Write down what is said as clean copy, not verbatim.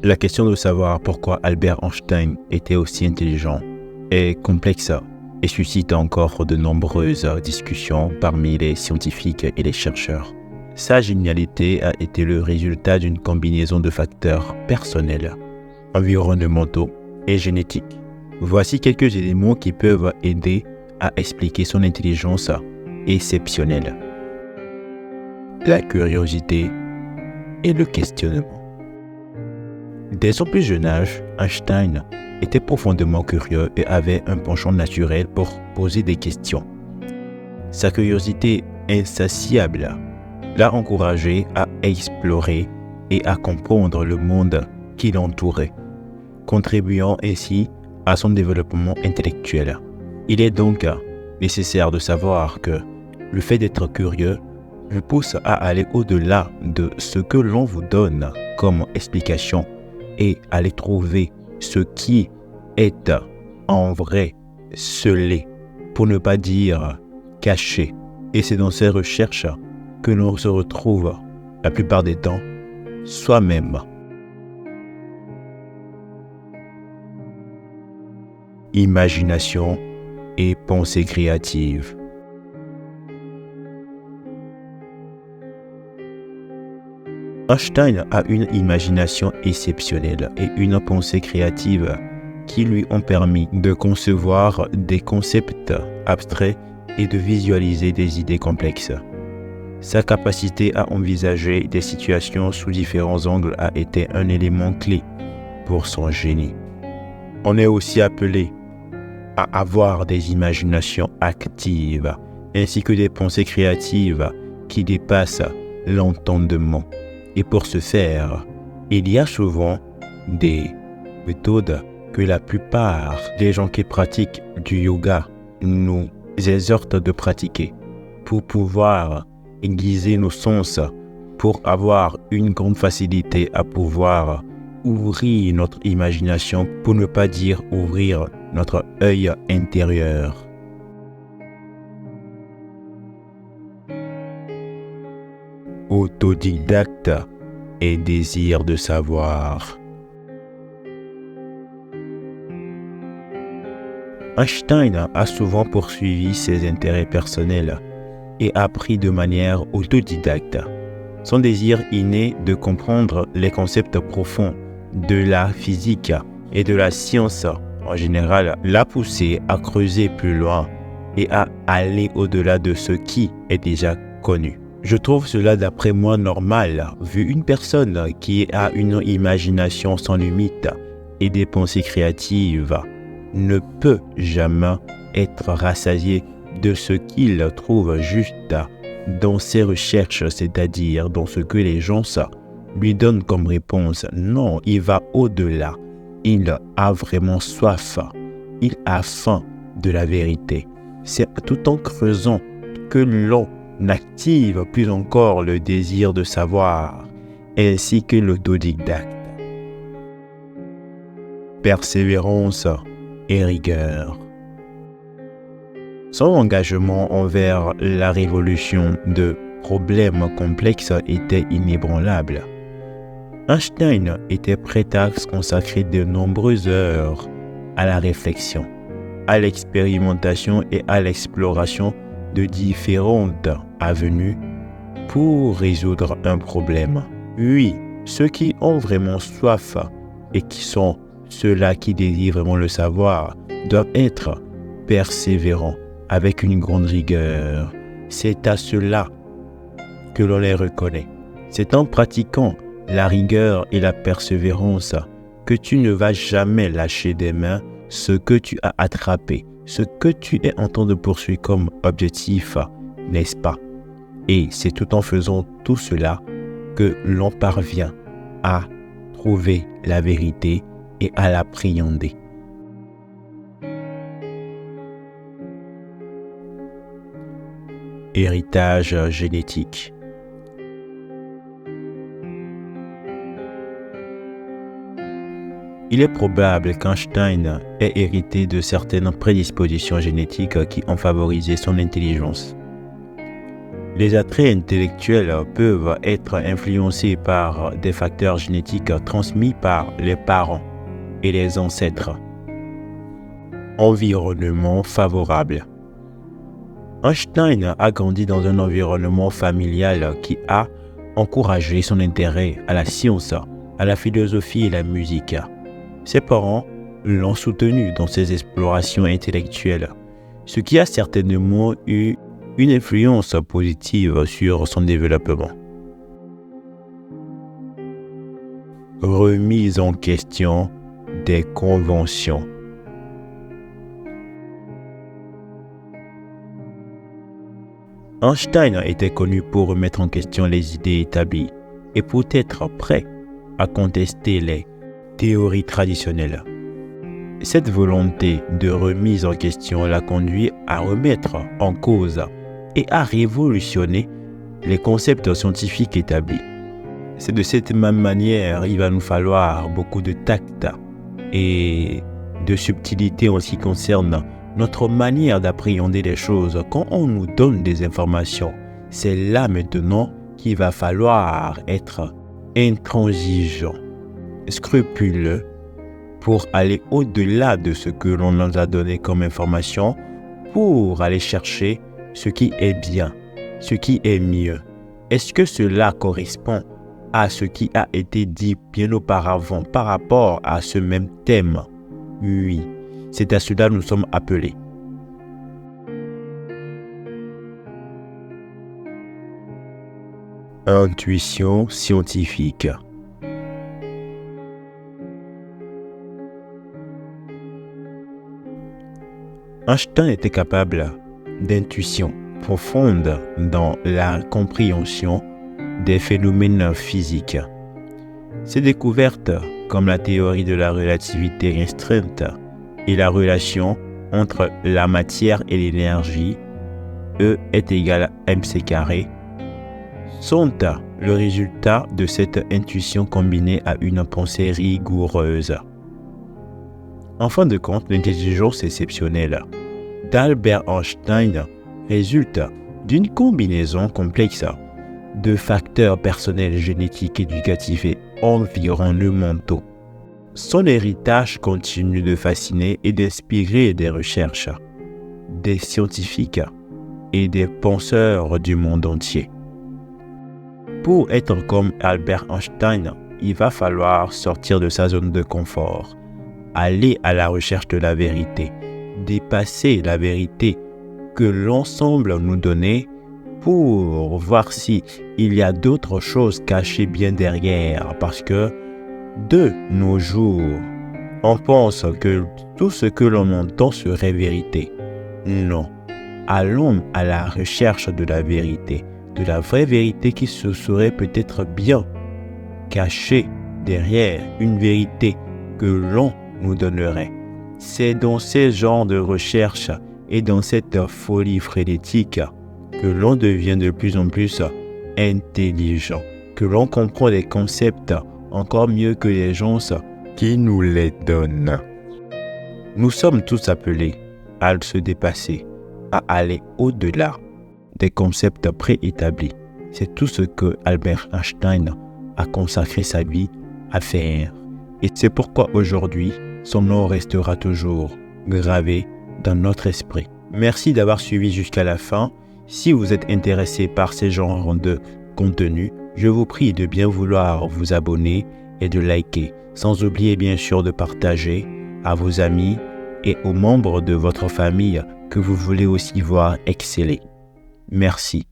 La question de savoir pourquoi Albert Einstein était aussi intelligent est complexe et suscite encore de nombreuses discussions parmi les scientifiques et les chercheurs. Sa génialité a été le résultat d'une combinaison de facteurs personnels, environnementaux et génétiques. Voici quelques éléments qui peuvent aider à expliquer son intelligence exceptionnelle. La curiosité et le questionnement. Dès son plus jeune âge, Einstein était profondément curieux et avait un penchant naturel pour poser des questions. Sa curiosité insatiable l'a encouragé à explorer et à comprendre le monde qui l'entourait, contribuant ainsi à son développement intellectuel. Il est donc nécessaire de savoir que le fait d'être curieux vous pousse à aller au-delà de ce que l'on vous donne comme explication et aller trouver ce qui est en vrai scellé, pour ne pas dire caché. Et c'est dans ces recherches que l'on se retrouve la plupart des temps soi-même. Imagination et pensée créative. Einstein a une imagination exceptionnelle et une pensée créative qui lui ont permis de concevoir des concepts abstraits et de visualiser des idées complexes. Sa capacité à envisager des situations sous différents angles a été un élément clé pour son génie. On est aussi appelé à avoir des imaginations actives ainsi que des pensées créatives qui dépassent l'entendement. Et pour ce faire, il y a souvent des méthodes que la plupart des gens qui pratiquent du yoga nous exhortent de pratiquer pour pouvoir aiguiser nos sens, pour avoir une grande facilité à pouvoir ouvrir notre imagination, pour ne pas dire ouvrir notre œil intérieur. Autodidacte et désir de savoir. Einstein a souvent poursuivi ses intérêts personnels et appris de manière autodidacte. Son désir inné de comprendre les concepts profonds de la physique et de la science en général l'a poussé à creuser plus loin et à aller au-delà de ce qui est déjà connu. Je trouve cela d'après moi normal, vu une personne qui a une imagination sans limite et des pensées créatives ne peut jamais être rassasié de ce qu'il trouve juste dans ses recherches, c'est-à-dire dans ce que les gens lui donnent comme réponse. Non, il va au-delà. Il a vraiment soif. Il a faim de la vérité. C'est tout en creusant que l'on active plus encore le désir de savoir, ainsi que l'autodidacte. Persévérance et rigueur. Son engagement envers la résolution de problèmes complexes était inébranlable. Einstein était prêt à consacrer de nombreuses heures à la réflexion, à l'expérimentation et à l'exploration de différentes avenues pour résoudre un problème. Oui, ceux qui ont vraiment soif et qui sont ceux-là qui désirent vraiment le savoir doivent être persévérants avec une grande rigueur. C'est à cela que l'on les reconnaît. C'est en pratiquant la rigueur et la persévérance que tu ne vas jamais lâcher des mains ce que tu as attrapé, ce que tu es en train de poursuivre comme objectif, n'est-ce pas? Et c'est tout en faisant tout cela que l'on parvient à trouver la vérité et à l'appréhender. Héritage génétique. Il est probable qu'Einstein ait hérité de certaines prédispositions génétiques qui ont favorisé son intelligence. Les attraits intellectuels peuvent être influencés par des facteurs génétiques transmis par les parents et les ancêtres. Environnement favorable. Einstein a grandi dans un environnement familial qui a encouragé son intérêt à la science, à la philosophie et la musique. Ses parents l'ont soutenu dans ses explorations intellectuelles, ce qui a certainement eu une influence positive sur son développement. Remise en question des conventions. Einstein était connu pour remettre en question les idées établies et pour être prêt à contester les théories traditionnelles. Cette volonté de remise en question l'a conduit à remettre en cause et à révolutionner les concepts scientifiques établis. C'est de cette même manière qu'il va nous falloir beaucoup de tact et de subtilité en ce qui concerne notre manière d'appréhender les choses. Quand on nous donne des informations, c'est là maintenant qu'il va falloir être intransigeant, scrupuleux, pour aller au-delà de ce que l'on nous a donné comme information, pour aller chercher ce qui est bien, ce qui est mieux. Est-ce que cela correspond à ce qui a été dit bien auparavant par rapport à ce même thème? Oui, c'est à cela que nous sommes appelés. Intuition scientifique. Einstein était capable d'intuition profonde dans la compréhension des phénomènes physiques. Ses découvertes, comme la théorie de la relativité restreinte et la relation entre la matière et l'énergie, E est égal à mc², sont le résultat de cette intuition combinée à une pensée rigoureuse. En fin de compte, l'intelligence exceptionnelle d'Albert Einstein résulte d'une combinaison complexe de facteurs personnels, génétiques, éducatifs et environnementaux. Son héritage continue de fasciner et d'inspirer des recherches, des scientifiques et des penseurs du monde entier. Pour être comme Albert Einstein, il va falloir sortir de sa zone de confort, aller à la recherche de la vérité, dépasser la vérité que l'ensemble nous donnait pour voir si il y a d'autres choses cachées bien derrière, parce que de nos jours, on pense que tout ce que l'on entend serait vérité. Non, allons à la recherche de la vérité, de la vraie vérité qui se serait peut-être bien cachée derrière une vérité que l'on nous donnerait. C'est dans ces genres de recherche et dans cette folie frénétique que l'on devient de plus en plus intelligent, que l'on comprend les concepts encore mieux que les gens qui nous les donnent. Nous sommes tous appelés à se dépasser, à aller au-delà des concepts préétablis. C'est tout ce que Albert Einstein a consacré sa vie à faire. Et c'est pourquoi aujourd'hui, son nom restera toujours gravé dans notre esprit. Merci d'avoir suivi jusqu'à la fin. Si vous êtes intéressé par ces genres de contenu, je vous prie de bien vouloir vous abonner et de liker, sans oublier bien sûr de partager à vos amis et aux membres de votre famille que vous voulez aussi voir exceller. Merci.